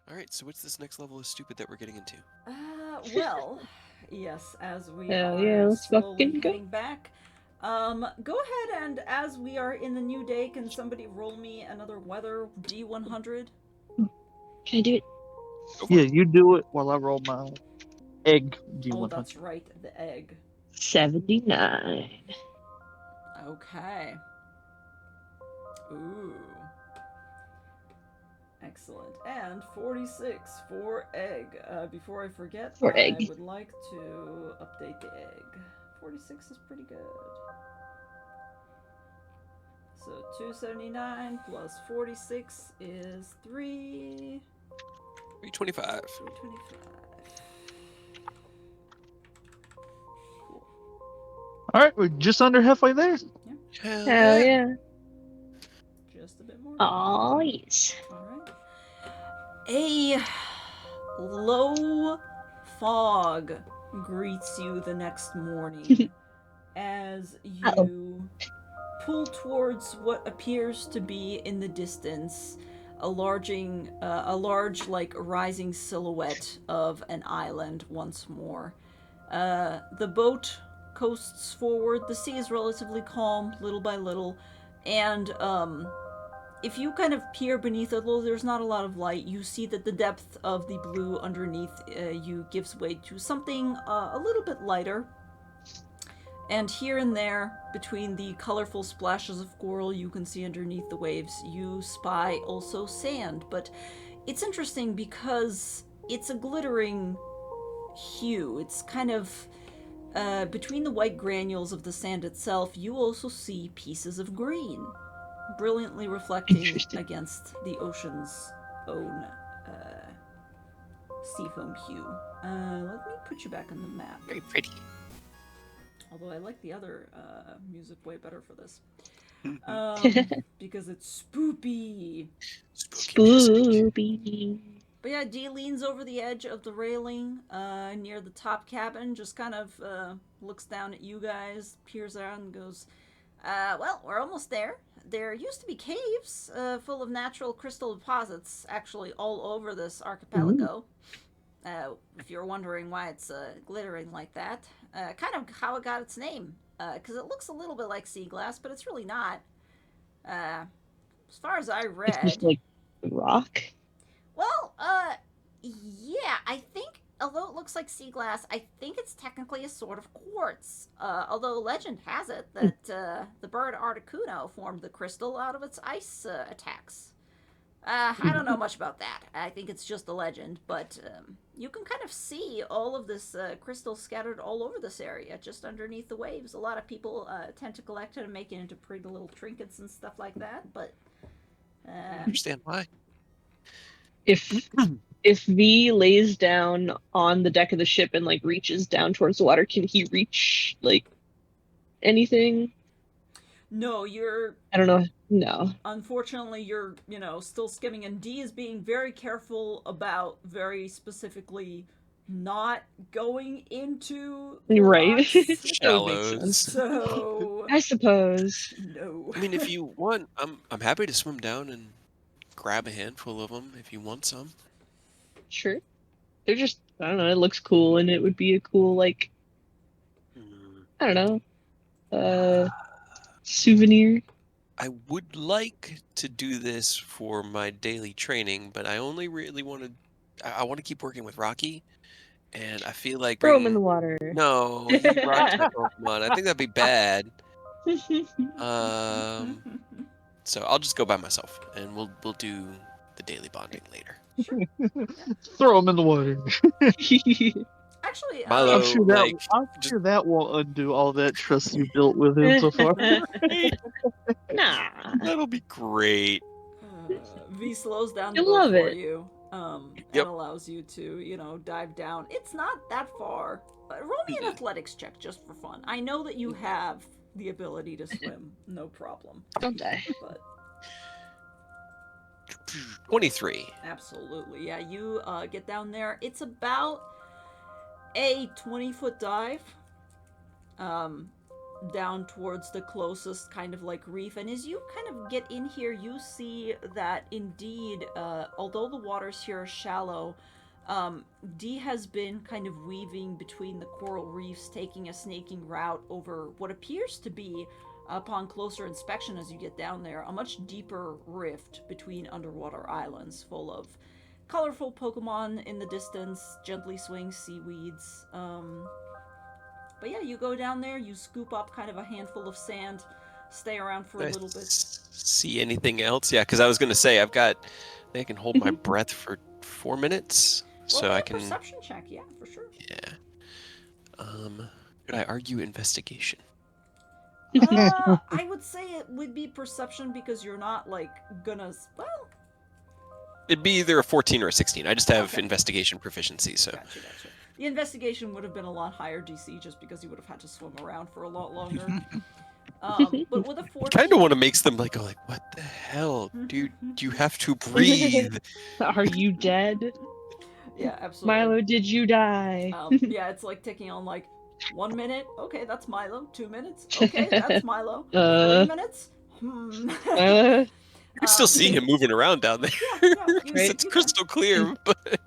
Alright, so what's this next level of stupid that we're getting into? Well, yes, as we Hell yeah, are let's slowly fucking go. heading back, go ahead and as we are in the new day, can somebody roll me another weather D100? Can I do it? Go for Yeah, it. you do it while I roll my egg Oh, D100. that's right, the egg. 79. Okay. Ooh. Excellent. And 46 for egg. Before I forget, For I egg. would like to update the egg. 46 is pretty good. So 279 plus 46 is 325. 325. Cool. All right, we're just under halfway there. Hell Hell yeah. yeah. Just a bit more. Oh, yes. Alright. A low fog greets you the next morning as Uh-oh. you pull towards what appears to be in the distance a large like rising silhouette of an island once more. The boat coasts forward. The sea is relatively calm, little by little, and if you kind of peer beneath, although there's not a lot of light, you see that the depth of the blue underneath you gives way to something a little bit lighter. And here and there, between the colorful splashes of coral you can see underneath the waves, you spy also sand. But it's interesting because it's a glittering hue. It's kind of between the white granules of the sand itself, you also see pieces of green, brilliantly reflecting Interesting. against the ocean's own seafoam hue. Let me put you back on the map. Very pretty. Although I like the other music way better for this. Because it's spoopy. Spooky music. Spoopy. But yeah, Dee leans over the edge of the railing near the top cabin, just kind of looks down at you guys, peers out, and goes, well, we're almost there. There used to be caves full of natural crystal deposits, actually, all over this archipelago. If you're wondering why it's glittering like that, kind of how it got its name. Because it looks a little bit like sea glass, but it's really not. As far as I It's just read, like rock. well, yeah, I think although it looks like sea glass, I think it's technically a sort of quartz. Although legend has it that the bird Articuno formed the crystal out of its ice attacks. I don't know much about that. I think it's just a legend, but you can kind of see all of this crystal scattered all over this area, just underneath the waves. A lot of people tend to collect it and make it into pretty little trinkets and stuff like that, but I understand why. If V lays down on the deck of the ship and like reaches down towards the water, can he reach like anything? no, you're I don't know. No. unfortunately you're still skimming, and D is being very careful about very specifically not going into the Right. rocks. That would make sense. Shallows. So I suppose. no. I mean, if you want, I'm happy to swim down and grab a handful of them if you want some. Sure. They're just, I don't know, it looks cool and it would be a cool, like, I don't know, souvenir. I would like to do this for my daily training, but I only really want to. I want to keep working with Rocky, and I feel like Throw them in bringing. the water. No, he rocks my Pokemon. I think that'd be bad. So I'll just go by myself, and we'll do the daily bonding later. Sure. Throw them in the water. Actually, I'm Milo, sure like, just that won't undo all that trust you built with him so far. Nah. that'll be great. V slows down the You'll boat love for it. you, and Yep. allows you to dive down. It's not that far. Roll me an athletics check just for fun. I know that you have the ability to swim, no problem. Don't die. But 23. absolutely, yeah, you get down there. It's about a 20-foot dive. down towards the closest kind of like reef. And as you kind of get in here, you see that indeed, although the waters here are shallow, Dee has been kind of weaving between the coral reefs, taking a snaking route over what appears to be, upon closer inspection as you get down there, a much deeper rift between underwater islands full of colorful Pokemon in the distance, gently swaying seaweeds. But yeah, you go down there, you scoop up kind of a handful of sand, stay around for a Did I little bit. see anything else? Yeah, because I was gonna say I can hold my breath for 4 minutes, Roll so me I a can. perception check, yeah, for sure. Yeah. Could I argue investigation? I would say it would be perception because you're not like gonna. Well, It'd be either a 14 or a 16. I just have Okay. investigation proficiency, so. gotcha. The investigation would have been a lot higher DC just because you would have had to swim around for a lot longer. But with a 14, Kind of want to make them like go like, what the hell, dude? You have to breathe. Are you dead? Yeah, absolutely. Milo, did you die? Yeah, it's like ticking on like 1 minute. Okay, that's Milo. 2 minutes. Okay, that's Milo. 3 minutes. Uh, You can still see him moving around down there. Yeah, It's crystal clear, but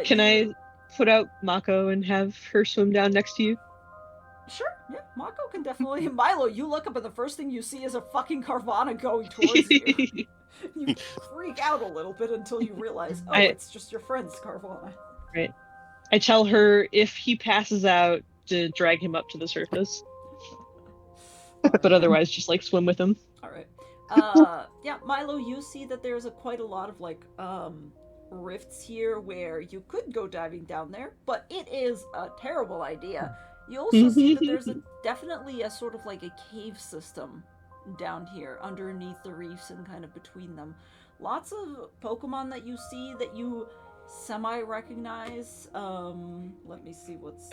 can I put out Mako and have her swim down next to you? Sure, yeah, Mako can definitely. Milo, you look up and the first thing you see is a fucking Carvana going towards you. You freak out a little bit until you realize, oh, it's just your friend's Carvana. Right. I tell her if he passes out to drag him up to the surface. But otherwise, just like swim with him. All right. Yeah, Milo, you see that there's quite a lot of like rifts here where you could go diving down there, but it is a terrible idea. You also see that there's definitely a sort of like a cave system down here underneath the reefs and kind of between them. Lots of Pokemon that you see that you semi-recognize. Let me see what's.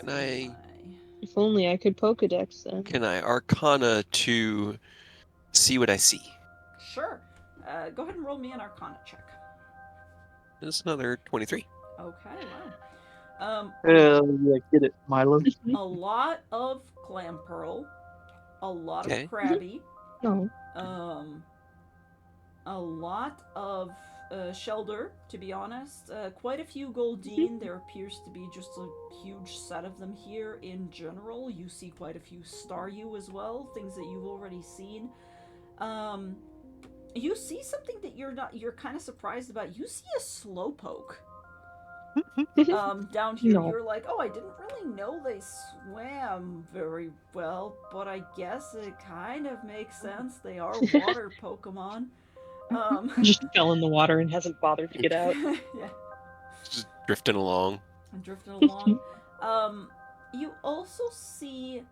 If only I could Pokedex them. Can I Arcana to see what I see? Sure. Go ahead and roll me an Arcana check. There's another 23. Okay, wow. Yeah, get it, Milo. A lot of Clamperl, a lot of Krabby, No. A lot of Shelder, to be honest. Quite a few Goldeen. There appears to be just a huge set of them here in general. You see quite a few Staryu as well, things that you've already seen. You see something that you're kind of surprised about. You see a Slowpoke. Down here, No. You're like, oh, I didn't really know they swam very well, but I guess it kind of makes sense. They are water Pokemon. Just fell in the water and hasn't bothered to get out. Yeah. Just drifting along. I'm drifting along. You also see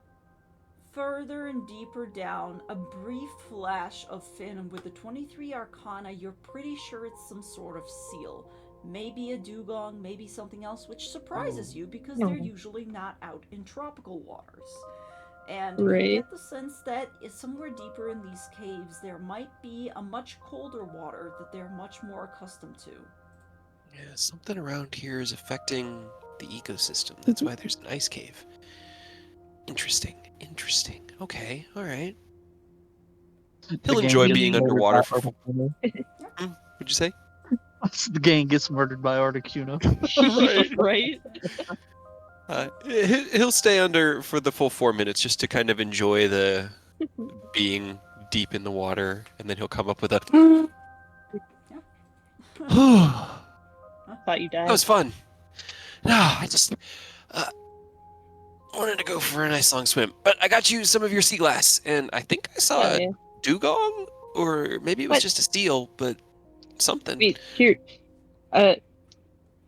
further and deeper down a brief flash of fin with the 23 Arcana. You're pretty sure it's some sort of seal. Maybe a dugong, maybe something else, which surprises you because they're usually not out in tropical waters. And you get the sense that somewhere deeper in these caves there might be a much colder water that they're much more accustomed to. Yeah, something around here is affecting the ecosystem. That's why there's an ice cave. Interesting. Okay, alright. He'll enjoy being underwater for... What'd you say? The gang gets murdered by Articuno. Right? He'll stay under for the full 4 minutes just to kind of enjoy the being deep in the water, and then he'll come up with a... Thought you died. That was fun. No, I just wanted to go for a nice long swim. But I got you some of your sea glass, and I think I saw a dugong, or maybe it was just a seal, but something. Wait, here.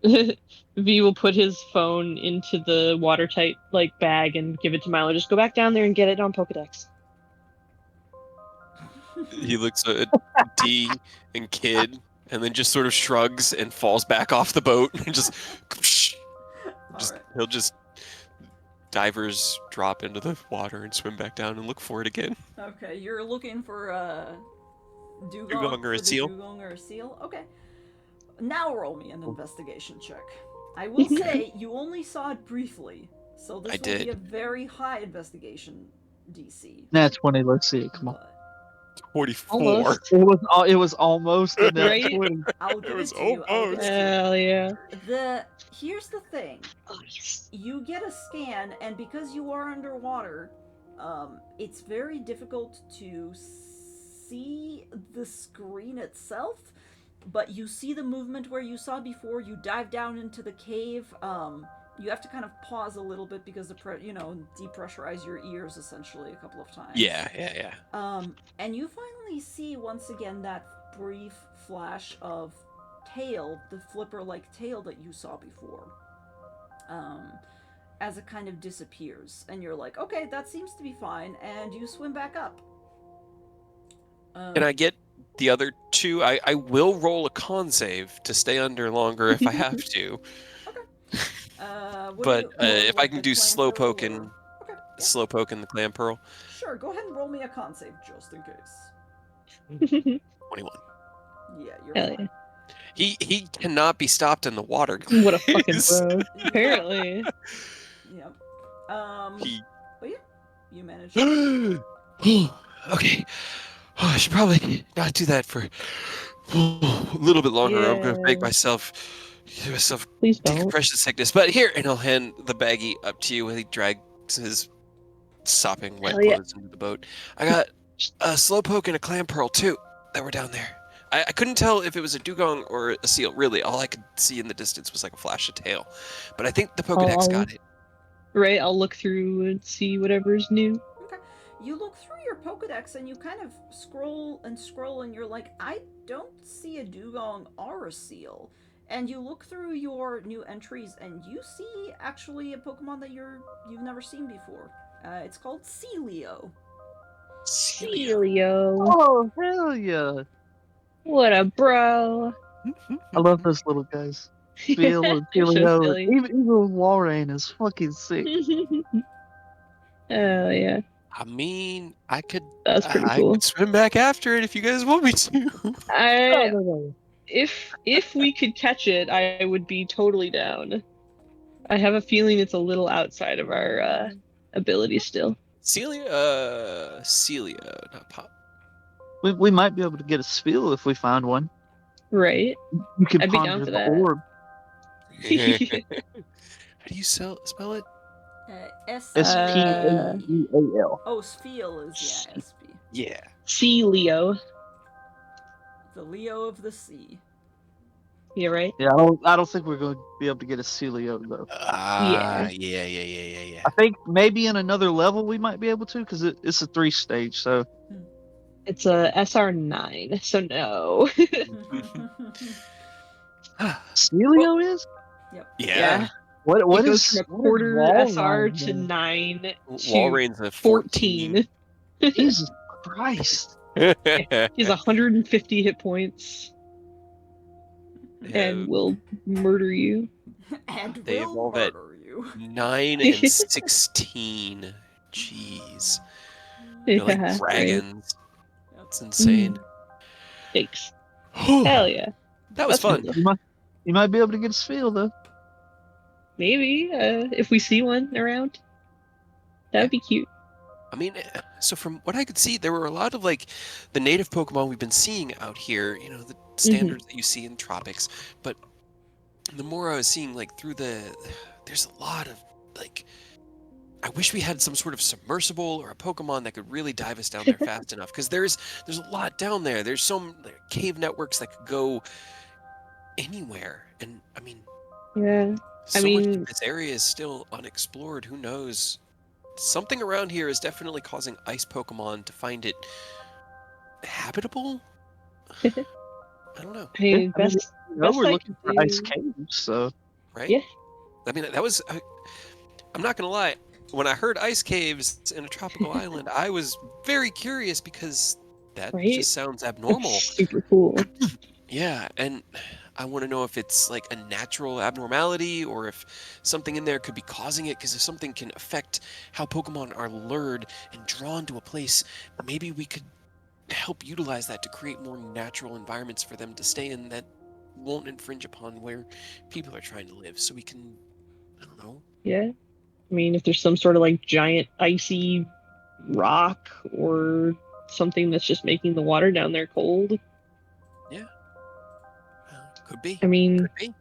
V will put his phone into the watertight bag and give it to Milo. Just go back down there and get it on Pokedex. He looks at D and Kid, and then just sort of shrugs and falls back off the boat, and he'll just divers drop into the water and swim back down and look for it again. Okay, you're looking for a dugong or a seal. Dugong or a seal. Okay. Now roll me an investigation check. I will say you only saw it briefly, so this will be a very high investigation DC. Nat 20. Let's see it. Come on. But 44. Almost. It was almost a nat Right? 20. I'll give it to you. I'll give it to Hell yeah. you. Here's the thing. Oh, yes. You get a scan, and because you are underwater, it's very difficult to see the screen itself. But you see the movement where you saw before. You dive down into the cave. You have to kind of pause a little bit because depressurize your ears essentially a couple of times. Yeah. And you finally see once again that brief flash of tail, the flipper-like tail that you saw before. As it kind of disappears, and you're like, okay, that seems to be fine, and you swim back up. Can I get the other two? I will roll a con save to stay under longer if I have to. But if I can do slowpoke and slowpoke and the clam pearl. Sure, go ahead and roll me a con save just in case. 21. Yeah, you're Hell fine. yeah. He cannot be stopped in the water. What a fucking guys. bro. Apparently. Yep. He- But yeah, you managed. Okay. Oh, I should probably not do that for a little bit longer. I'm going to make Yeah. myself Please don't. decompress the sickness. But here, and I'll hand the baggie up to you while he drags his sopping wet Hell yeah. clothes into the boat. I got a slowpoke and a clam pearl too that were down there. I couldn't tell if it was a dugong or a seal. Really, all I could see in the distance was like a flash of tail. But I think the Pokedex got it. Right, I'll look through and see whatever's new. Okay. You look through your Pokedex and you kind of scroll, and you're like, I don't see a dugong or a seal. And you look through your new entries and you see actually a Pokemon that you've never seen before. It's called Celio. Celio. Oh, hell yeah. What a bro. I love those little guys. Phil and They're so Philio. silly. Even Walrein is fucking sick. Oh yeah, I mean, I could that's pretty cool. could swim back after it if you guys want me to. No. If we could catch it, I would be totally down. I have a feeling it's a little outside of our ability still. Celia, not Pop. We might be able to get a spill if we find one. Right? You can I'd be ponder down for the that. orb. How do you spell it? S-P-A-E-A-L. Oh, Spheal is, yeah, SP. Yeah. Celio. The Leo of the Sea. Yeah, right? Yeah, I don't think we're going to be able to get a Celio though. Yeah. I think maybe in another level we might be able to because it's a 3-stage. So It's a SR9, so no. Celio is Yeah. what It is goes from a quarter Walrein SR to then? 9 to Walrein's a 14. Jesus Christ! He has 150 hit points and will murder you. And They will evolve at murder you. 9 and 16. Jeez. They're like Yeah, dragons. Yep. That's insane. Thanks. Hell yeah. That was That's fun. cool. You might be able to get a spill though. Maybe, if we see one around. That'd be cute. I mean, so from what I could see, there were a lot of like the native Pokemon we've been seeing out here, you know, the standards that you see in tropics. But the more I was seeing like through there's a lot of like, I wish we had some sort of submersible or a Pokemon that could really dive us down there fast enough. Because there's a lot down there. There's some cave networks that could go anywhere. And I mean, Yeah. so I much mean- of this area is still unexplored. Who knows? Something around here is definitely causing ice Pokemon to find it habitable. I don't know, I mean, I mean, best No, Best we're I looking could for ice do- caves, so right? Yeah. I mean, that was. I'm not gonna lie. When I heard ice caves in a tropical island, I was very curious because that Right? just sounds abnormal. That's super cool. Yeah, and I want to know if it's like a natural abnormality or if something in there could be causing it. Because if something can affect how Pokemon are lured and drawn to a place, maybe we could help utilize that to create more natural environments for them to stay in that won't infringe upon where people are trying to live. So we can, I don't know. Yeah. I mean, if there's some sort of like giant icy rock or something that's just making the water down there cold. Could be. I mean, Could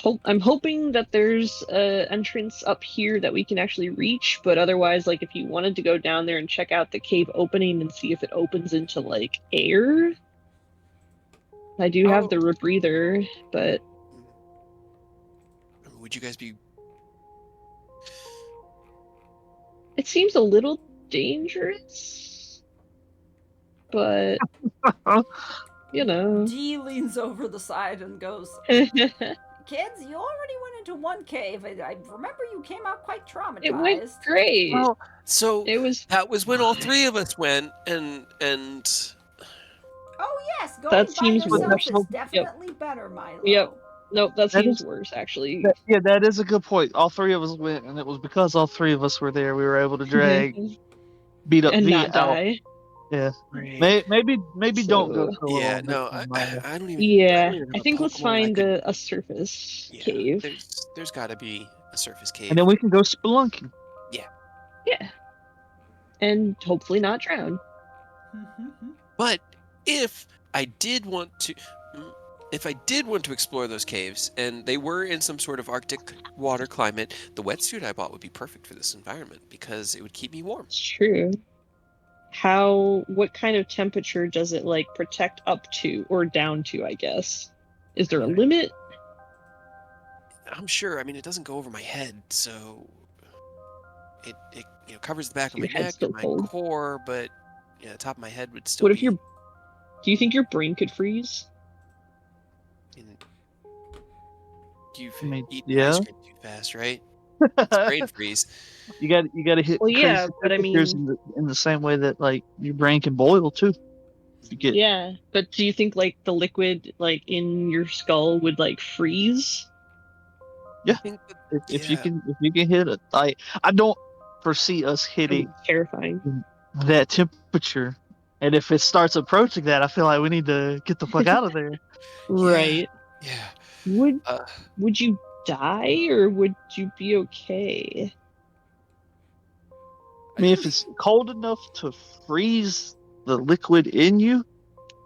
be. I'm hoping that there's an entrance up here that we can actually reach, but otherwise, like, if you wanted to go down there and check out the cave opening and see if it opens into, like, air, I do have the rebreather, but... Would you guys be... It seems a little dangerous, but, you know. Dee leans over the side and goes, Kids, you already went into one cave. I remember you came out quite traumatized. It went great. Well, so that was when all fine. 3 of us went, and Oh yes, going That by seems yourself worse. is definitely better, Milo. Yep. Nope, that That seems is- worse, actually. Yeah, that is a good point. All 3 of us went, and it was because all 3 of us were there. We were able to drag, beat up and V not out. die. Yeah, right. maybe don't go So- so Yeah, long. no, I don't even. Yeah, don't even have I a think let's Pokemon find could- a surface Yeah, cave. there's got to be a surface cave. And then we can go spelunking. Yeah. And hopefully not drown. But if I did want to explore those caves, and they were in some sort of Arctic water climate, the wetsuit I bought would be perfect for this environment because it would keep me warm. It's true. What kind of temperature does it, like, protect up to or down to, I guess? Is there a limit? I'm sure. I mean, it doesn't go over my head, so it covers the back of Your my head's neck still and my cold. core, but the top of my head would still What if be. do you think your brain could freeze? You I mean, eat yeah. ice cream too fast, right? It's brain freeze. You got to hit Well, yeah, crazy but I temperatures mean- in the same way that like your brain can boil too. You get Yeah, but do you think, like, the liquid, like, in your skull would, like, freeze? I think that, if you can hit it. I don't foresee us That would hitting be terrifying. that temperature. And if it starts approaching that, I feel like we need to get the fuck out of there. Right. Yeah. Would you die or would you be okay? I mean, if it's cold enough to freeze the liquid in you,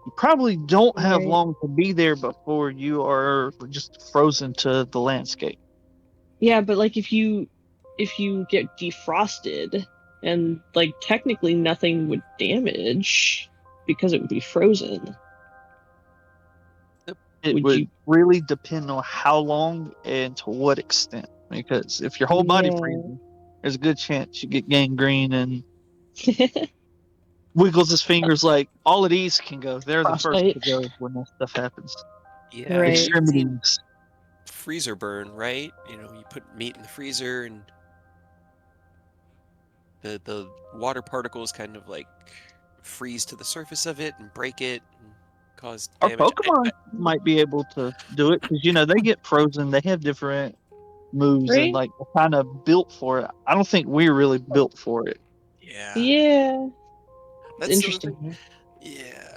you probably don't have Right. long to be there before you are just frozen to the landscape. Yeah, but, like, if you get defrosted and, like, technically nothing would damage because it would be frozen. It Would would you- really depend on how long and to what extent. Because if your whole body Yeah. freezes, there's a good chance you get gangrene and wiggles his fingers like all of these can go. They're the first Frostbite. to go when that stuff happens. Yeah. Right. You've seen Extremities. freezer burn, right? You put meat in the freezer and the water particles kind of like freeze to the surface of it and break it and cause Our damage. Pokemon might be able to do it because they get frozen. They have different moves Right? and like kind of built for it. I don't think we're really built for it. Yeah. Yeah. That's Interesting. Yeah.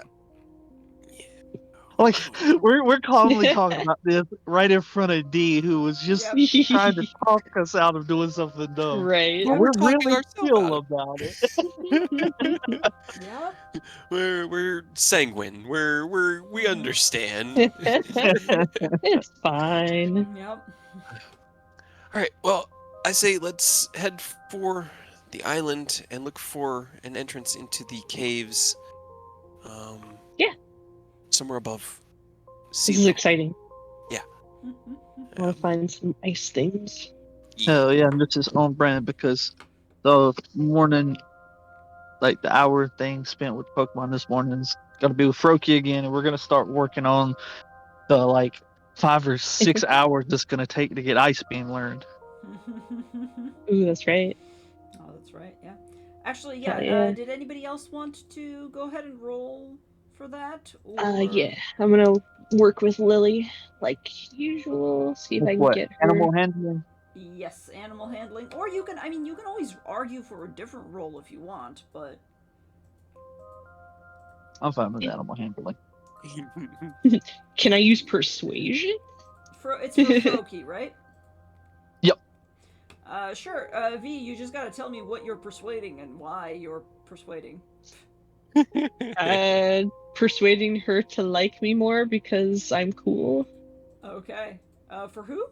Like we're calmly talking about this right in front of D, who was just trying to talk us out of doing something dumb. Right. Well, We're we're talking really ourselves chill out about it. Yep. we're sanguine. We understand. It's fine. Yep. All right. Well, I say let's head for the island and look for an entrance into the caves. Yeah. Somewhere above sea This is level. exciting. Yeah. I want to find some ice things. Hell yeah, and this is on brand because the morning, like the hour thing spent with Pokemon this morning is gonna be with Froakie again, and we're gonna start working on the like 5 or 6 hours it's gonna take to get Ice Beam learned. Ooh, that's right. Oh, that's right. Yeah. Actually, yeah. Hell yeah. Did anybody else want to go ahead and roll for that? Yeah. I'm gonna work with Lily like usual. See if I can What get her. animal handling? Yes, animal handling. Or you can. I mean, you can always argue for a different role if you want, but. I'm fine with animal handling. Can I use persuasion? It's for Froakie, right? Yep. Sure. V, you just gotta tell me what you're persuading and why you're persuading. Persuading her to like me more because I'm cool. Okay. For who?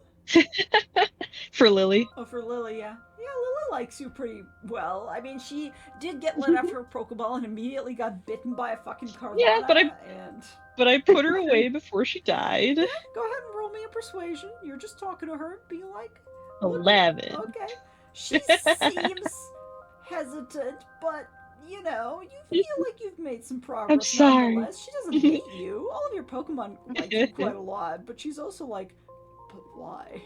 For Lily. Oh, for Lily, yeah. Yeah, Lily likes you pretty well. I mean, she did get let out of her Pokeball and immediately got bitten by a fucking Carvana, Yeah, and... but I put her away before she died. Yeah, go ahead and roll me a persuasion. You're just talking to her, being like... 11. Okay. She seems hesitant, but, you know, you feel like you've made some progress. I'm sorry. Nonetheless. She doesn't hate you. All of your Pokemon like you quite a lot, but she's also like, but why?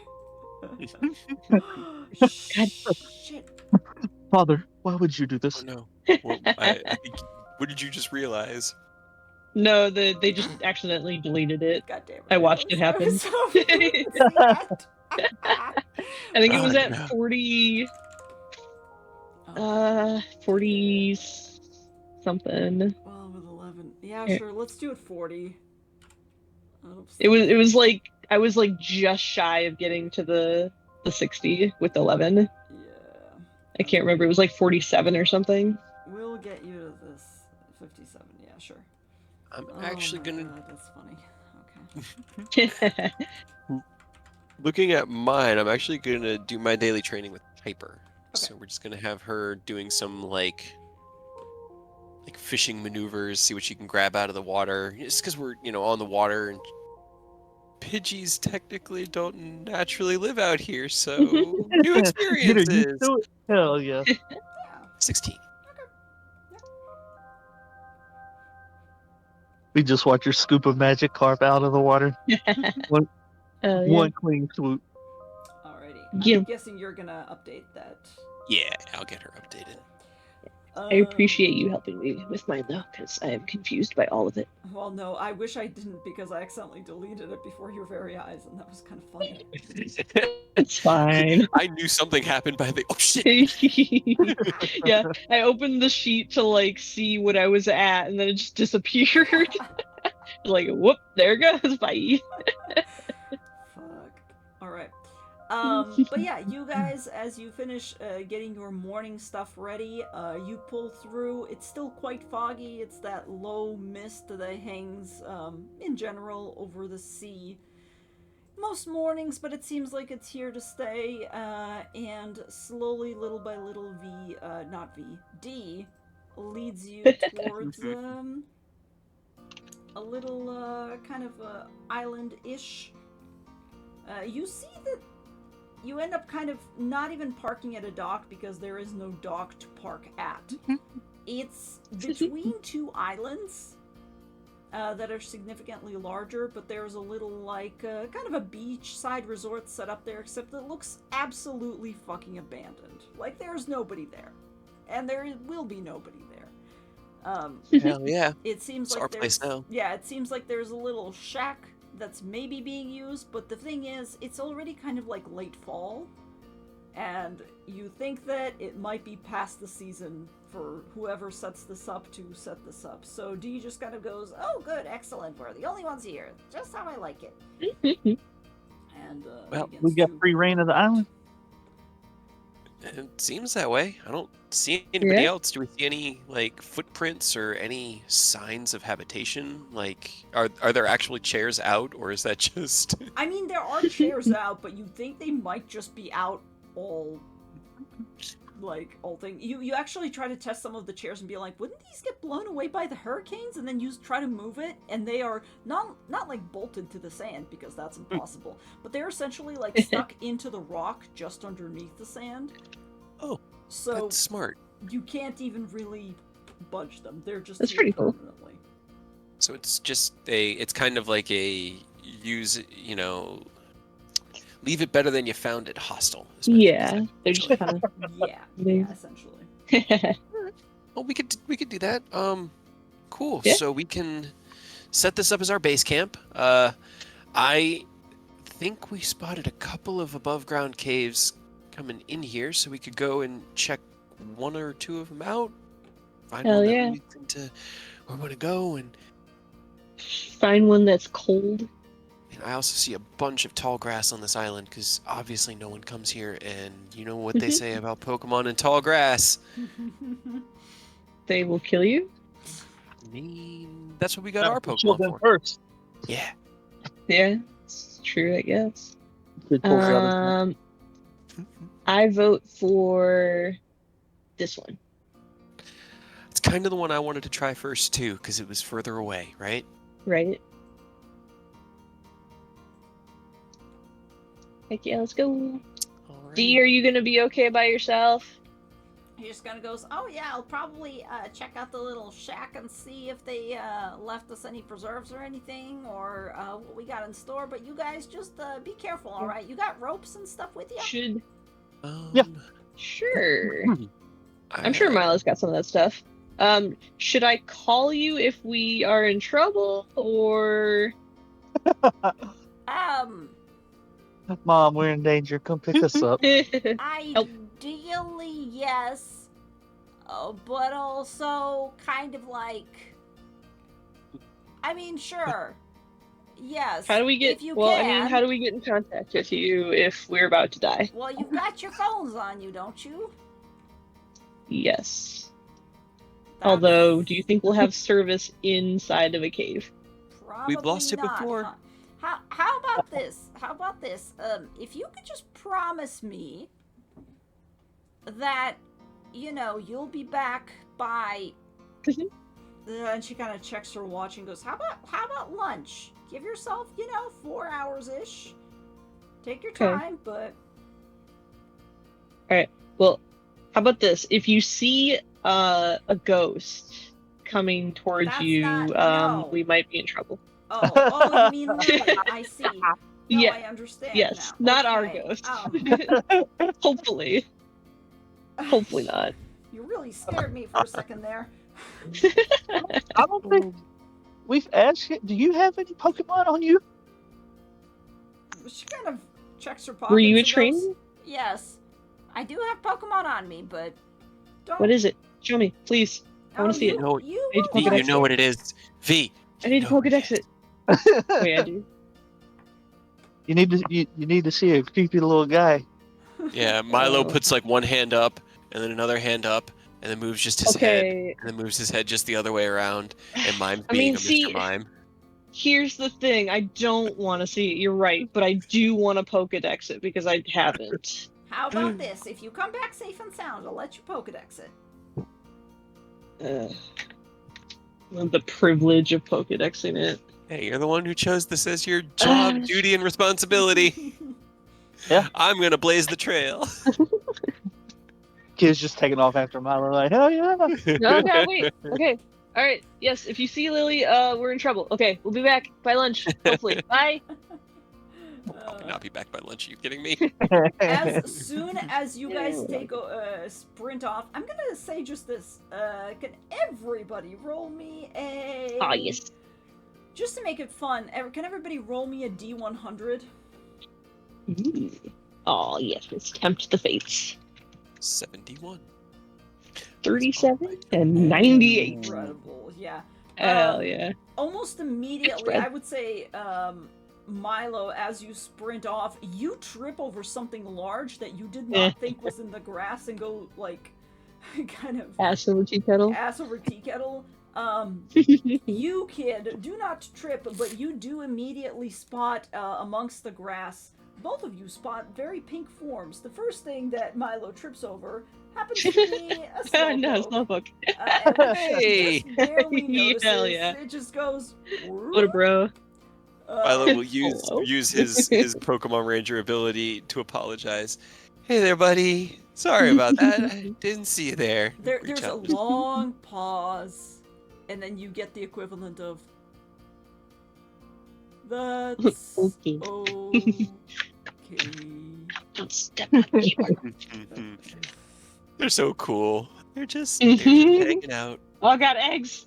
Shit. Father, why would you do Oh this? no. Well, I think. What did you just realize? No, they just accidentally deleted it. God damn it. I watched it happen. I think it was at no. 40. Okay. 40 something. Well, with 11. Yeah, sure. Let's do it 40. Oops. It was like I was like just shy of getting to the 60 with 11. Yeah. I can't remember. It was like 47 or something. We'll get you to this 57. Yeah, sure. I'm actually gonna. God, that's funny. Okay. Looking at mine, I'm actually gonna do my daily training with Piper. Okay. So we're just gonna have her doing some like fishing maneuvers, see what she can grab out of the water. Just because we're on the water, and Pidgeys technically don't naturally live out here, so new Get her used experiences. to it. Hell yeah. Yeah. 16. We just watch her scoop of magic carp out of the water. One clean swoop. Alrighty. Yeah. I'm guessing you're gonna update that. Yeah, I'll get her updated. I appreciate you helping me with mine though, because I am confused by all of it. Well, no, I wish I didn't because I accidentally deleted it before your very eyes, and that was kind of funny. It's fine. I knew something happened by the. Oh shit! Yeah, I opened the sheet to like see what I was at, and then it just disappeared. Like, whoop, there it goes. Bye. Fuck. Alright. But yeah, you guys, as you finish getting your morning stuff ready, you pull through. It's still quite foggy. It's that low mist that hangs, in general, over the sea most mornings, but it seems like it's here to stay. And slowly, little by little, D leads you towards a little kind of island-ish. You see that you end up kind of not even parking at a dock because there is no dock to park at. It's between two islands that are significantly larger, but there's a little like kind of a beachside resort set up there, except it looks absolutely fucking abandoned. Like there's nobody there, and there will be nobody there. Hell yeah! It seems It's like our place now. Yeah, it seems like there's a little shack that's maybe being used, but the thing is, it's already kind of like late fall, and you think that it might be past the season for whoever sets this up to set this up. So D just kind of goes, "Oh, good, excellent, we're the only ones here, just how I like it." And Well, We got free reign of the island. It seems that way. I don't see anybody Yeah. else. Do we see any like footprints or any signs of habitation? Like, are there actually chairs out, or is that just? I mean, there are chairs out, but you'd think they might just be out all thing. You actually try to test some of the chairs and be like, wouldn't these get blown away by the hurricanes? And then you try to move it, and they are not like bolted to the sand because that's impossible. But they're essentially like stuck into the rock just underneath the sand. Oh, so that's smart. You can't even really budge them. They're just That's here pretty cool. permanently. So it's just it's kind of like a leave it better than you found it hostel. is what it Yeah, is, they're just actually. kind of. Yeah, essentially. Oh, we could do that. Cool. Yeah. So we can set this up as our base camp. I think we spotted a couple of above ground caves coming in here, so we could go and check one or two of them out. Find Hell one that yeah. leads into where we want to go, and Find one that's cold. And I also see a bunch of tall grass on this island because obviously no one comes here, and you know what they say about Pokemon and tall grass. They will kill you? I mean, that's what we got No, our we killed Pokemon them for. first. Yeah. Yeah, it's true, I guess. Good pull, Travis. I vote for this one. It's kind of the one I wanted to try first too, because it was further away, right? Right? Heck yeah, let's go. Alright. D, are you gonna be okay by yourself? He just kind of goes, oh yeah, I'll probably check out the little shack and see if they left us any preserves or anything, or what we got in store. But you guys just be careful, all right? You got ropes and stuff with you? Should Yeah. Sure. I'm sure Milo's got some of that stuff. Should I call you if we are in trouble, or Mom, we're in danger. Come pick us up. Ideally, yes, but also kind of like, I mean, sure, yes. How do we get? If you Well, can. I mean, how do we get in contact with you if we're about to die? Well, you've got your phones on you, don't you? Yes. That's Although, do you think we'll have service inside of a cave? probably We've lost it not, before. huh? How about this? How about this? If you could just promise me that, you know, you'll be back by. And she kind of checks her watch and goes, "How about lunch? Give yourself, 4 hours ish. Take your Okay. time, but." All right. Well, how about this? If you see a ghost coming towards That's you, not- no. we might be in trouble. Oh, you mean Lily? I see. No, Yeah. I understand. Yes, now. not our Okay, ghost. um, Hopefully. Hopefully not. You really scared me for a second there. I don't think we've asked you. Do you have any Pokemon on you? She kind of checks her pockets. Were you a and goes, trainer? Yes, I do have Pokemon on me, but don't. What is it? Show me, please. I want to see it. No, You I need to will V, Pokedex you know what it is. V. I need to know what it Pokedex is. it. Wait, I do. You need to see a creepy little guy. Yeah, Milo Oh. puts like one hand up and then another hand up and then moves just his head Okay. and then moves his head just the other way around and mimes I being mean, a see- Mr. Mime. Here's the thing. I don't want to see it. You're right, but I do want to Pokedex it because I haven't. How about this? If you come back safe and sound, I'll let you Pokedex it. The privilege of Pokedexing it. Hey, you're the one who chose this as your job, duty, and responsibility. Yeah. I'm gonna blaze the trail. Kid's just taking off after Milo. Like, hell yeah! Okay, wait. Okay. All right. Yes, if you see Lily, we're in trouble. Okay, we'll be back by lunch. Hopefully. Bye. Probably not be back by lunch. Are you kidding me? As soon as you guys take a sprint off, I'm gonna say just this. Can everybody roll me a? Ah, yes. Just to make it fun, can everybody roll me a D100? Oh, yes. Let's tempt the fates. 71. 37 and 98. Incredible, yeah. Hell yeah. Almost immediately, spread. I would say, Milo, as you sprint off, you trip over something large that you did not think was in the grass and go, like, kind of Ass over tea kettle. ass over tea kettle. You, kid, do not trip, but you do immediately spot amongst the grass. Both of you spot very pink forms. The first thing that Milo trips over happens to be a slowpoke. No, Slowpoke. Hey! Just barely notices. Hell yeah. It just goes. What a bro. Milo will use Hello? his Pokemon Ranger ability to apologize. Hey there, buddy. Sorry about that. I didn't see you there. There's Reach a out. long pause, and then you get the equivalent of. That's Okay. okay. Don't step on the keyboard. They're so cool. They're just Mhm. hanging out. Oh, I got eggs.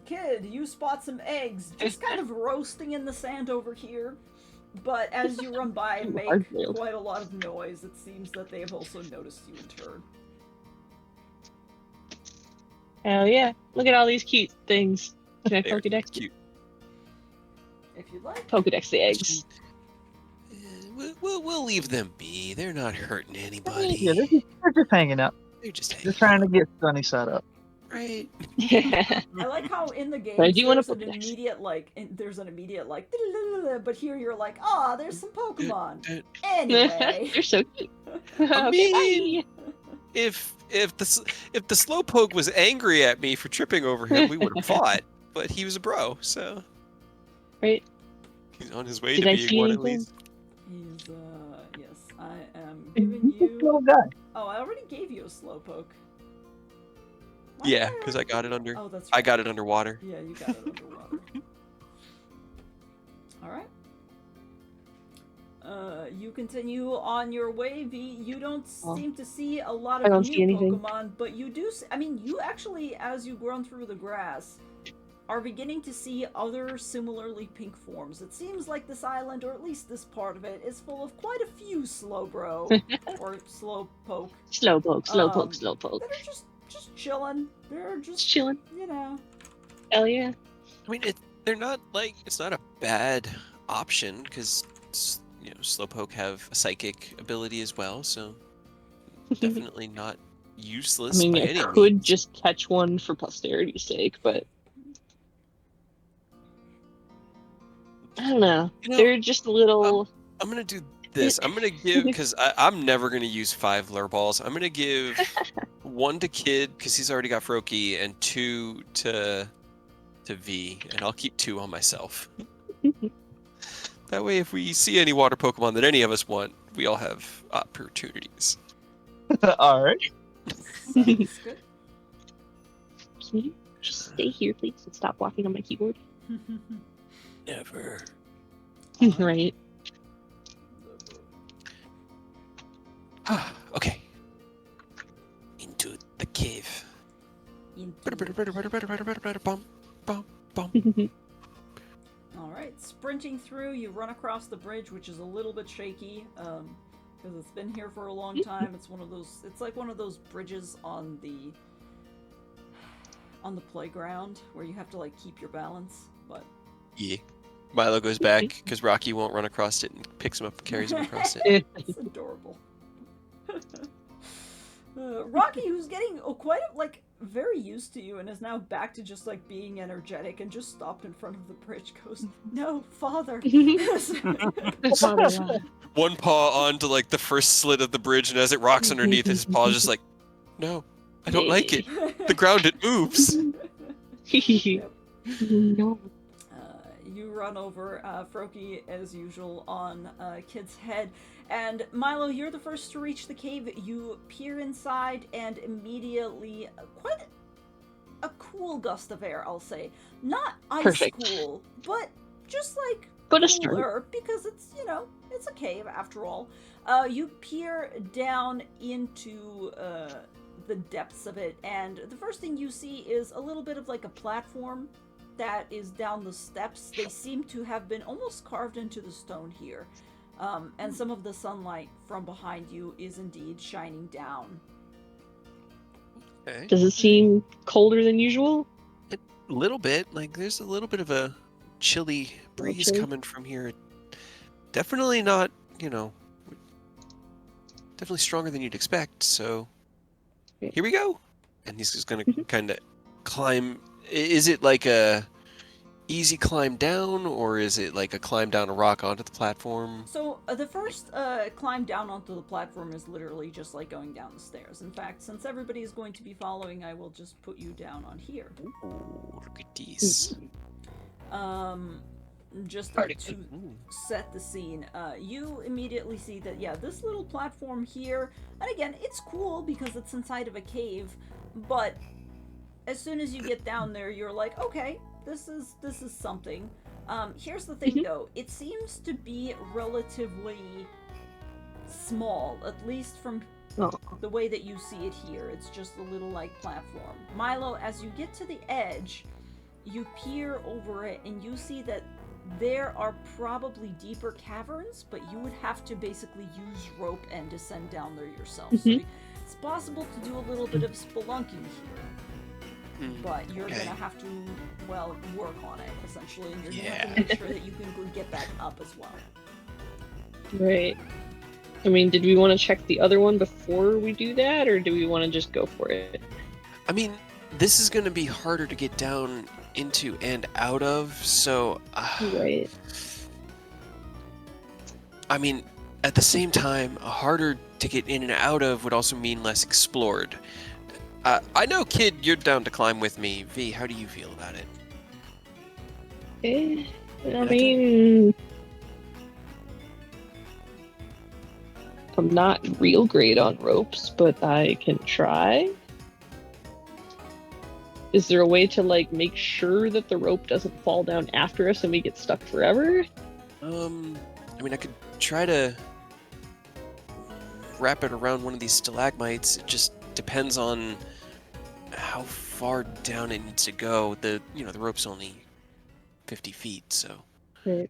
Kid, you spot some eggs just kind of roasting in the sand over here. But as you run by and make Hard-boiled. quite a lot of noise, it seems that they have also noticed you in turn. Hell yeah. Look at all these cute things. Can I They're Pokedex? cute. if you'd like. Pokedex the eggs. We'll leave them be. They're not hurting anybody. Yeah, they're just hanging out. They're just They're hanging trying to out, get Sunny side up. right? I like how in the game But I do wanna there's an Pokedex. immediate like, but here you're like, there's some Pokemon. Uh, Anyway. They're so cute. I Okay, mean, bye. if the Slowpoke was angry at me for tripping over him, we would have fought. But he was a bro, so Right. he's on his way Did to I being see one at anything? least. He's yes, I am giving you. Little guy. Oh, I already gave you a Slowpoke. Why Yeah, did because I already got give it you- under. Oh, that's I right. got it underwater. Yeah, you got it underwater. All right. You continue on your way, V. You don't seem to see a lot I of don't see new anything. Pokemon, but you do. I mean, you actually, as you run through the grass, are beginning to see other similarly pink forms. It seems like this island, or at least this part of it, is full of quite a few Slowbro or Slowpoke Slowpoke. that are just chilling. They're Just just, chilling. you know. Hell yeah. I mean, they're not like it's not a bad option because Slowpoke have a psychic ability as well, so definitely not I useless mean, by I any could means. just catch one for posterity's sake, but I don't know. You know, They're just a little. I'm gonna do this. I'm gonna give because I'm never gonna use 5 lure balls. I'm gonna give 1 to Kid because he's already got Froakie, and 2 to V, and I'll keep 2 on myself. That way, if we see any water Pokemon that any of us want, we all have opportunities. All right. Sounds good. Can you just stay here, please, and stop walking on my keyboard? Never. Right. Okay. Into the cave. All right, sprinting through, you run across the bridge, which is a little bit shaky because it's been here for a long time. It's one of those. It's like one of those bridges on the playground where you have to like keep your balance. But Yeah. Milo goes back because Rocky won't run across it and picks him up and carries him across it. it's adorable. Rocky, who's getting quite very used to you and is now back to just like being energetic and just stopped in front of the bridge, goes, "No, father." One paw onto like the first slit of the bridge, and as it rocks underneath it, his paw is just like, "No, I don't like it. The ground, it moves." Yep. No. You run over Froakie as usual on Kid's head. And Milo, you're the first to reach the cave. You peer inside and immediately quite a cool gust of air, I'll say. Not ice Perfect. cool, but just like But a start. cooler because it's, it's a cave after all. You peer down into the depths of it, and the first thing you see is a little bit of like a platform that is down the steps. They seem to have been almost carved into the stone here. And some of the sunlight from behind you is indeed shining down. Okay. Does it seem colder than usual? A little bit. Like there's a little bit of a chilly breeze chilly? coming from here. Definitely not, definitely stronger than you'd expect. So Yeah. here we go. And he's just gonna kind of climb. Is it like a easy climb down, or is it like a climb down a rock onto the platform? So the first climb down onto the platform is literally just like going down the stairs. In fact, since everybody is going to be following, I will just put you down on here. Ooh, look at these. Just Party. to set the scene, you immediately see that, yeah, this little platform here, and again, it's cool because it's inside of a cave, but as soon as you get down there, you're like, okay, this is something. Here's the thing, though. It seems to be relatively small, at least from the way that you see it here. It's just a little, like, platform. Milo, as you get to the edge, you peer over it, and you see that there are probably deeper caverns, but you would have to basically use rope and descend down there yourself. So it's possible to do a little bit of spelunking here. but you're okay. gonna have to, well, work on it, essentially, and you're gonna have Yeah. to make sure that you can go get back up as well. Right. I mean, did we want to check the other one before we do that, or do we want to just go for it? I mean, this is going to be harder to get down into and out of, so... Right. I mean, at the same time, harder to get in and out of would also mean less explored. I know, Kid, you're down to climb with me. V, how do you feel about it? I mean, I'm not real great on ropes, but I can try. Is there a way to, like, make sure that the rope doesn't fall down after us and we get stuck forever? I mean, I could try to wrap it around one of these stalagmites. It just depends on how far down it needs to go. The rope's only 50 feet, so. Right.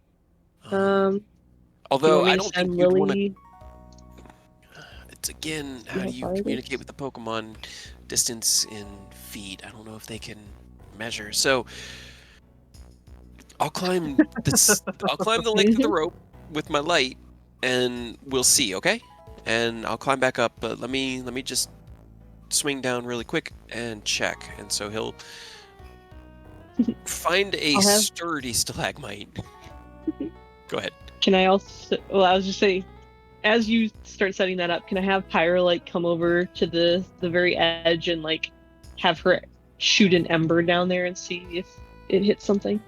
Although I me to don't think send you'd want to. Lily? It's again, how do you far it communicate is? with the Pokemon? Distance in feet. I don't know if they can measure. So I'll climb this. I'll climb the length of the rope with my light, and we'll see. Okay? And I'll climb back up. But let me just swing down really quick and check. And so he'll find a sturdy stalagmite. Go ahead. Can I also? Well, I was just saying, as you start setting that up, can I have Pyra like come over to the very edge and like have her shoot an ember down there and see if it hits something?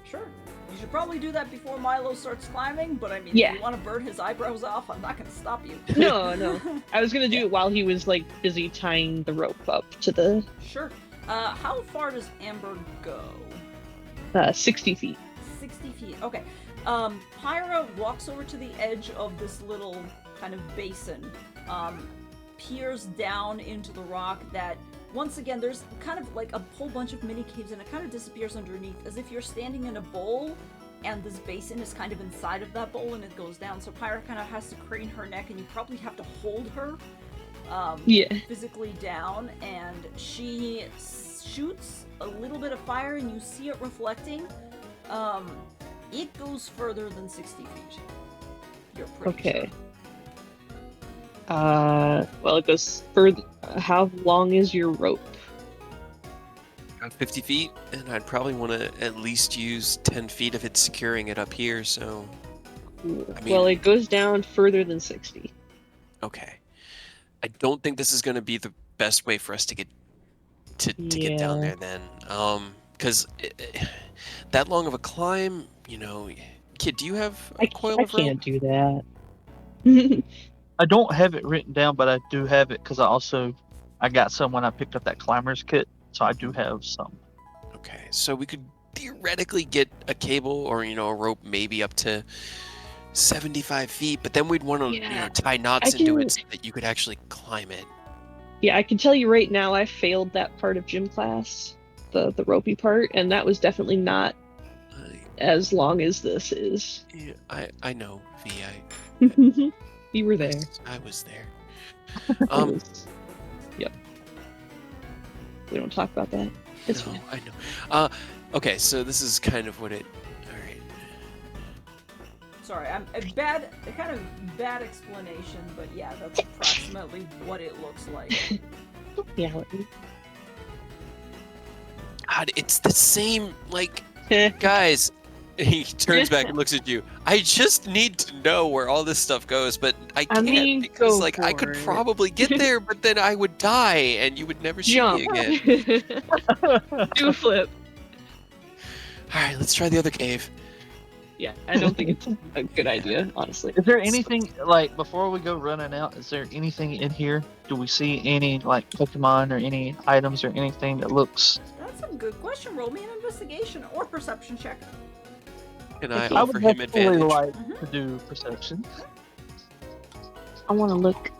Sure. You should probably do that before Milo starts climbing, but I mean, Yeah. if you want to burn his eyebrows off, I'm not going to stop you. No. I was gonna do it while he was like busy tying the rope up to the Sure. How far does Amber go? 60 feet. 60 feet. Okay. Pyra walks over to the edge of this little kind of basin, peers down into the rock that, once again, there's kind of like a whole bunch of mini caves and it kind of disappears underneath, as if you're standing in a bowl and this basin is kind of inside of that bowl and it goes down. So Pyra kind of has to crane her neck and you probably have to hold her physically down, and she shoots a little bit of fire and you see it reflecting. It goes further than 60 feet. You're pretty Okay. sure. Well, it goes further. How long is your rope? 50 feet, and I'd probably want to at least use 10 feet if it's securing it up here, so... I mean, well, it goes down further than 60. Okay. I don't think this is going to be the best way for us to get get down there then. Because that long of a climb, Kid, do you have a coil of rope? I can't do that. I don't have it written down, but I do have it because I got some when I picked up that climber's kit, so I do have some. Okay, so we could theoretically get a cable or a rope maybe up to 75 feet, but then we'd want to tie knots into it so that you could actually climb it. Yeah, I can tell you right now, I failed that part of gym class, the ropey part, and that was definitely not as long as this is. Yeah, I know, V. You were there. I was there. Yep. We don't talk about that. It's fine. I know. Okay, so this is kind of what it. All right. Sorry, I'm a kind of bad explanation, but yeah, that's approximately what it looks like. Yeah. God, it's the same. Like, guys. He turns back and looks at you. I just need to know where all this stuff goes, but I can't because, like, I could probably get there, but then I would die and you would never see me again. Do a flip. All right, let's try the other cave. Yeah, I don't think it's a good idea, honestly. Is there anything, like, before we go running out, is there anything in here? Do we see any, like, Pokemon or any items or anything that looks... That's a good question. Roll me an investigation or perception check. Can I I offer would him definitely advantage? like to do perception. I want to look.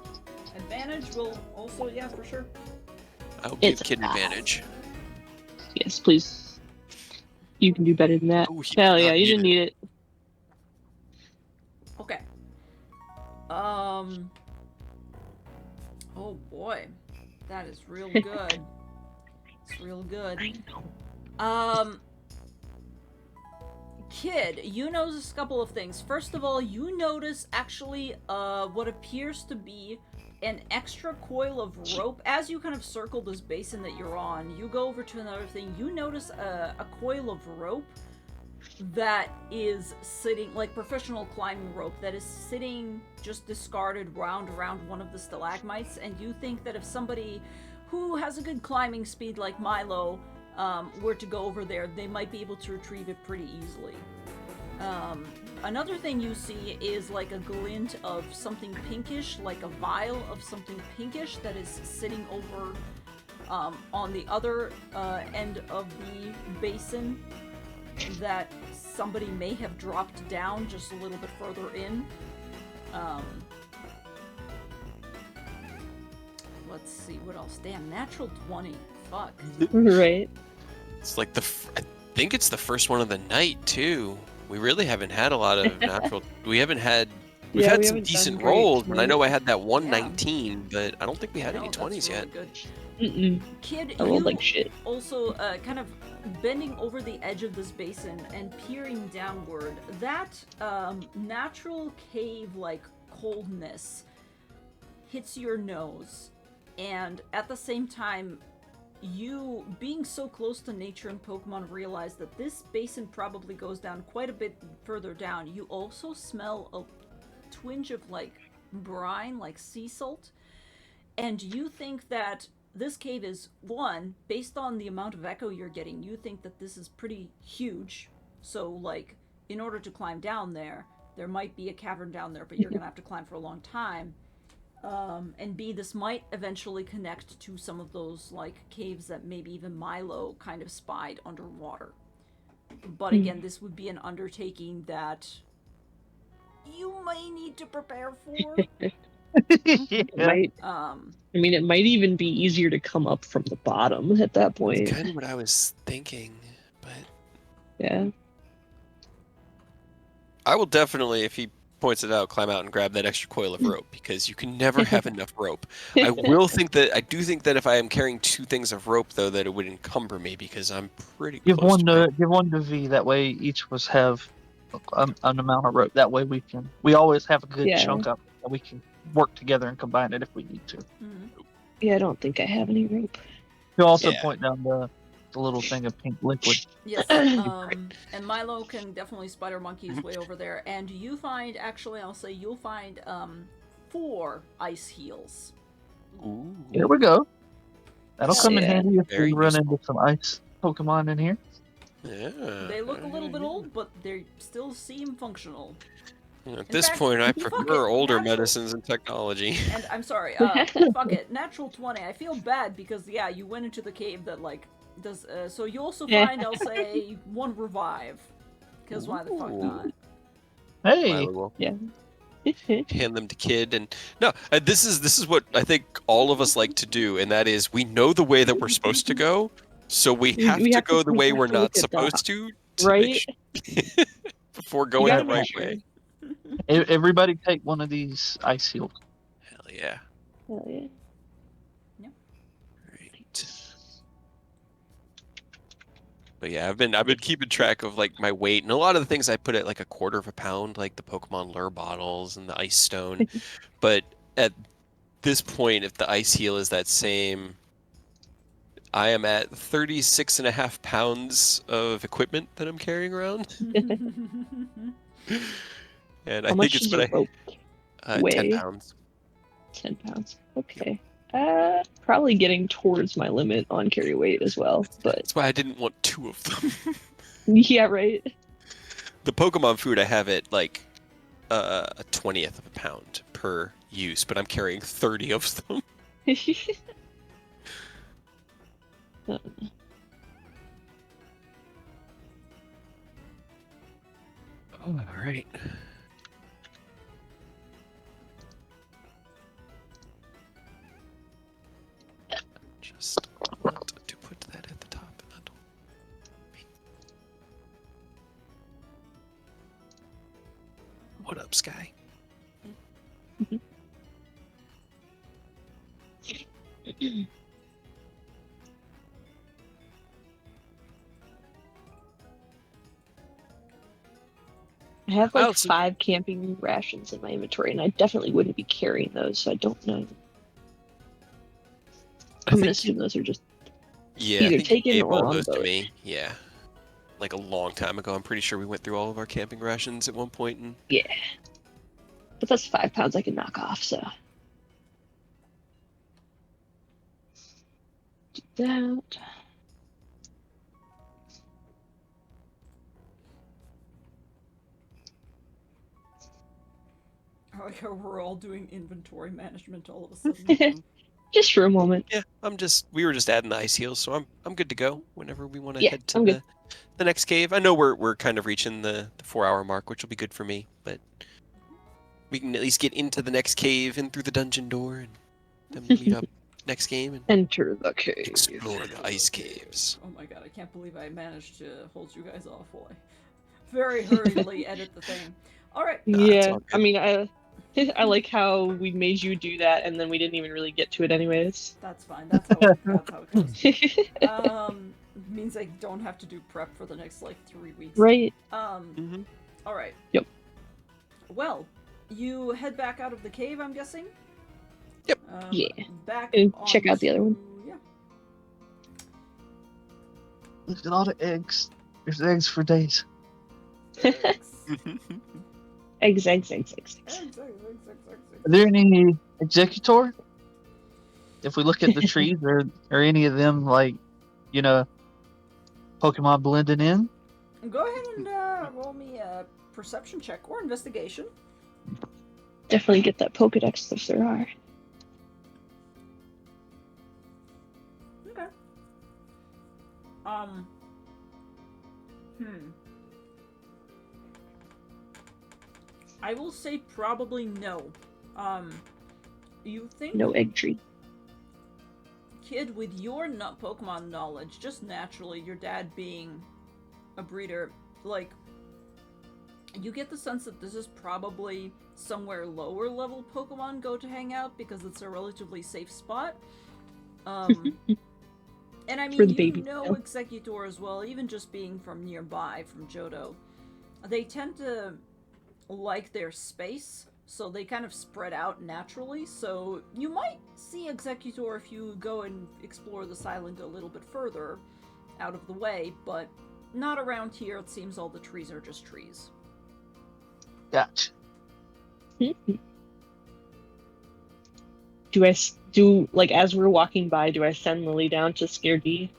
Advantage will also, yeah, for sure. I'll give Kid an advantage. Yes, please. You can do better than that. Ooh, he Hell did yeah, not you need didn't need it. Okay. Oh boy. That is real good. It's real good. I know. Kid, you notice a couple of things. First of all, you notice actually what appears to be an extra coil of rope. As you kind of circle this basin that you're on, you go over to another thing. You notice a coil of rope that is sitting, like professional climbing rope, that is sitting just discarded round around one of the stalagmites. And you think that if somebody who has a good climbing speed like Milo were to go over there, they might be able to retrieve it pretty easily. Another thing you see is like a glint of something pinkish, like a vial of something pinkish that is sitting over on the other end of the basin that somebody may have dropped down just a little bit further in. Let's see, what else? Damn, natural 20. Fuck. Right. It's like I think it's the first one of the night too. We really haven't had a lot of natural. We've had We some haven't decent done great rolls, and I know I tonight. had that 119, but I don't think we had any No, 20s that's yet. really Mm-mm. good. Kid, I rolled you like shit. also kind of bending over the edge of this basin and peering downward. That natural cave-like coldness hits your nose, and at the same time, you, being so close to nature and Pokemon, realize that this basin probably goes down quite a bit further down. You also smell a twinge of like brine, like sea salt, and you think that this cave is, one, based on the amount of echo you're getting, you think that this is pretty huge. So like, in order to climb down there, there might be a cavern down there, but you're gonna have to climb for a long time. And B, this might eventually connect to some of those like caves that maybe even Milo kind of spied underwater. But again, this would be an undertaking that you may need to prepare for. It might. I mean, it might even be easier to come up from the bottom at that point. It's kind of what I was thinking, but Yeah. I will definitely, if he points it out, climb out and grab that extra coil of rope, because you can never have enough rope. I do think that if I am carrying 2 things of rope, though, that it would encumber me, because I'm pretty Give close one to to give one to V. That way, each of us have an amount of rope. That way, we always have a good Yeah. chunk of it that we can work together and combine it if we need to. Mm-hmm. Yeah, I don't think I have any rope. You'll also Yeah. point down the little thing of pink liquid. Yes, and Milo can definitely spider monkey his way over there, and you find, actually, I'll say you'll find 4 ice heals. Ooh. Here we go. That'll come in Yeah. handy if Very we run useful. into some ice Pokemon in here. Yeah. They look a little bit old, but they still seem functional. At this fact, point, I fuck prefer it, older natural. medicines and technology. And I'm sorry, fuck it, natural 20. I feel bad because, yeah, you went into the cave that, like, does, so you also find, I'll say, 1 revive. Because why the fuck Ooh. not? Hey, Milo will Yeah. hand them to Kid, and no, this is what I think all of us like to do, and that is, we know the way that we're supposed to go, so we have to go the way we're not supposed to right? before You going gotta the right make sure. way. everybody take one of these ice heals. Hell yeah! Hell yeah. Right. But yeah, I've been keeping track of like my weight, and a lot of the things I put at like a quarter of a pound, like the Pokemon lure bottles and the ice stone. But at this point, if the ice heal is that same, I am at 36.5 pounds of equipment that I'm carrying around. And I How think much it's does what a rope 10 weigh? pounds. 10 pounds. Okay. Probably getting towards my limit on carry weight as well, but That's why I didn't want 2 of them. yeah, right. The Pokemon food, I have it like a 20th of a pound per use, but I'm carrying 30 of them. All right. Just want to put that at the top. Not me. What up, Sky? I have I like also- 5 camping rations in my inventory, and I definitely wouldn't be carrying those, so I don't know. I'm gonna assume those are just Yeah, I either think you taken gave or all on those the to boat. me. Yeah, like a long time ago. I'm pretty sure we went through all of our camping rations at one point. And Yeah. But that's 5 pounds I can knock off, so. Do that. I like how we're all doing inventory management all of a sudden. Just for a moment. yeah, we were just adding the ice heals, so I'm good to go whenever we want to Yeah, head to I'm good. the next cave. I know we're kind of reaching the 4-hour mark, which will be good for me, but we can at least get into the next cave and through the dungeon door, and then meet up next game and Enter the cave. explore the ice caves. Oh my god, I can't believe I managed to hold you guys off while I very hurriedly edit the thing. Alright. it's Yeah, all good. I mean, I like how we made you do that, and then we didn't even really get to it anyways. That's fine. That's how it goes. Means I don't have to do prep for the next like 3 weeks. Right. All right. Yep. Well, you head back out of the cave, I'm guessing. Yep. Yeah. Back And check out the other one. Yeah. Look at all the eggs. There's eggs for days. Eggs. Are there any executor? If we look at the trees, are any of them like, Pokemon blending in? Go ahead and roll me a perception check or investigation. Definitely get that Pokedex if there are. Okay. I will say probably no. You think No egg tree. kid, with your Pokemon knowledge, just naturally, your dad being a breeder, like, you get the sense that this is probably somewhere lower level Pokemon go to hang out because it's a relatively safe spot. And I mean, For the you baby, know yeah. Executor as well, even just being from nearby, from Johto. They tend to like their space, so they kind of spread out naturally, so you might see Executor if you go and explore this island a little bit further out of the way, but not around here. It seems all the trees are just trees. Gotcha. Do like as we're walking by, do I send Lily down to scare D?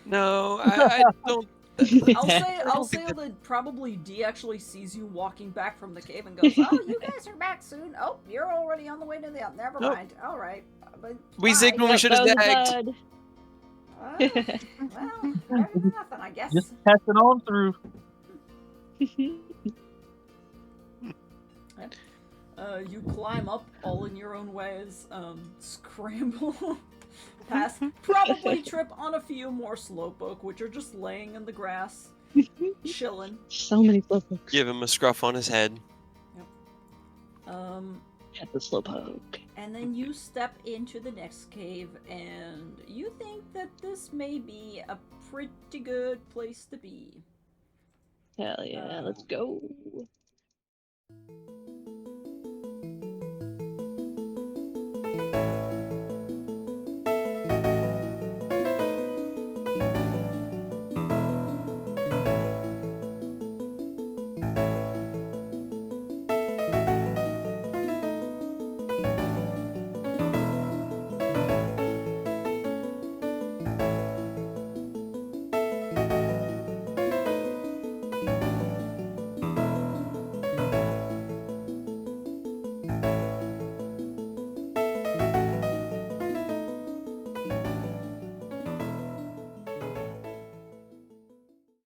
No, I don't. I'll say that probably D actually sees you walking back from the cave and goes, "Oh, you guys are back soon. Oh, you're already on the way to the never Nope. mind. All right, but We bye." zigged when we should have That was zagged. Well, better than nothing, I guess. Just pass it on through. You climb up all in your own ways, scramble past, probably trip on a few more slowpoke, which are just laying in the grass, chilling. So many slowpokes. Give him a scruff on his head. At the slowpoke. And then you step into the next cave, and you think that this may be a pretty good place to be. Hell yeah, let's go.